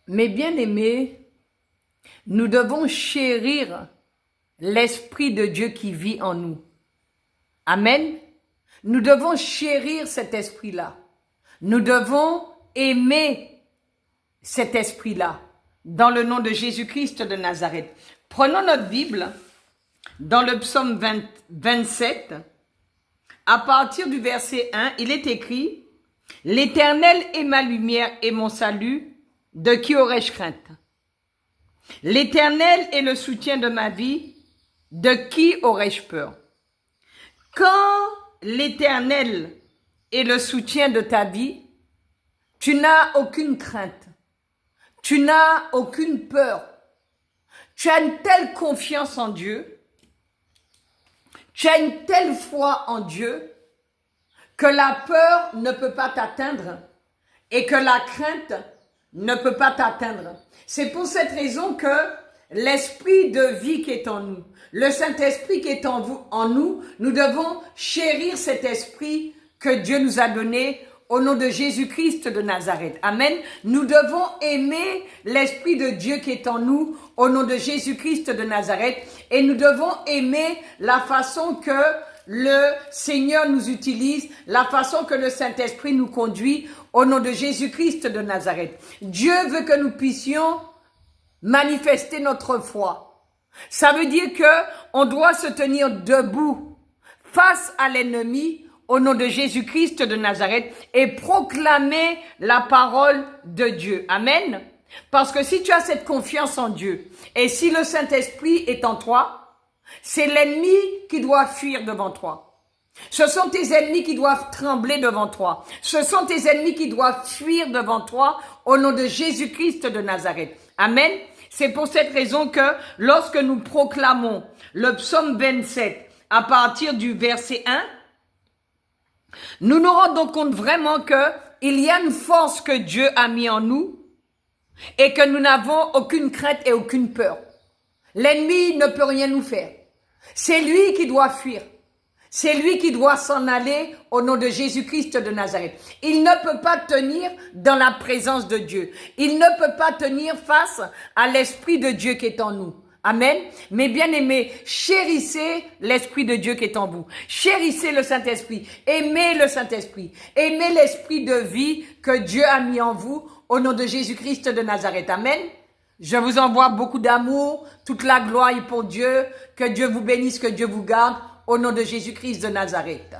Mes bien-aimés, nous devons chérir l'Esprit de Dieu qui vit en nous. Amen. Nous devons chérir cet esprit-là. Nous devons aimer cet esprit-là. Dans le nom de Jésus-Christ de Nazareth. Prenons notre Bible dans le psaume 27. À partir du verset 1, il est écrit « L'Éternel est ma lumière et mon salut, de qui aurais-je crainte? L'Éternel est le soutien de ma vie, de qui aurais-je peur? » Quand l'Éternel est le soutien de ta vie, tu n'as aucune crainte, tu n'as aucune peur. Tu as une telle confiance en Dieu, tu as une telle foi en Dieu, que la peur ne peut pas t'atteindre et que la crainte ne peut pas t'atteindre. C'est pour cette raison que l'esprit de vie qui est en nous, le Saint-Esprit qui est en nous, nous devons chérir cet esprit que Dieu nous a donné au nom de Jésus-Christ de Nazareth. Amen. Nous devons aimer l'Esprit de Dieu qui est en nous au nom de Jésus-Christ de Nazareth. Et nous devons aimer la façon que le Seigneur nous utilise, la façon que le Saint-Esprit nous conduit au nom de Jésus-Christ de Nazareth. Dieu veut que nous puissions manifester notre foi. Ça veut dire que on doit se tenir debout face à l'ennemi au nom de Jésus-Christ de Nazareth et proclamer la parole de Dieu. Amen. Parce que si tu as cette confiance en Dieu et si le Saint-Esprit est en toi, c'est l'ennemi qui doit fuir devant toi. Ce sont tes ennemis qui doivent trembler devant toi. Ce sont tes ennemis qui doivent fuir devant toi au nom de Jésus-Christ de Nazareth. Amen. C'est pour cette raison que lorsque nous proclamons le psaume 27 à partir du verset 1, nous nous rendons compte vraiment qu'il y a une force que Dieu a mis en nous et que nous n'avons aucune crainte et aucune peur. L'ennemi ne peut rien nous faire. C'est lui qui doit fuir. C'est lui qui doit s'en aller au nom de Jésus-Christ de Nazareth. Il ne peut pas tenir dans la présence de Dieu. Il ne peut pas tenir face à l'Esprit de Dieu qui est en nous. Amen. Mais bien aimés, chérissez l'Esprit de Dieu qui est en vous. Chérissez le Saint-Esprit. Aimez le Saint-Esprit. Aimez l'Esprit de vie que Dieu a mis en vous au nom de Jésus-Christ de Nazareth. Amen. Je vous envoie beaucoup d'amour. Toute la gloire est pour Dieu. Que Dieu vous bénisse, que Dieu vous garde au nom de Jésus-Christ de Nazareth.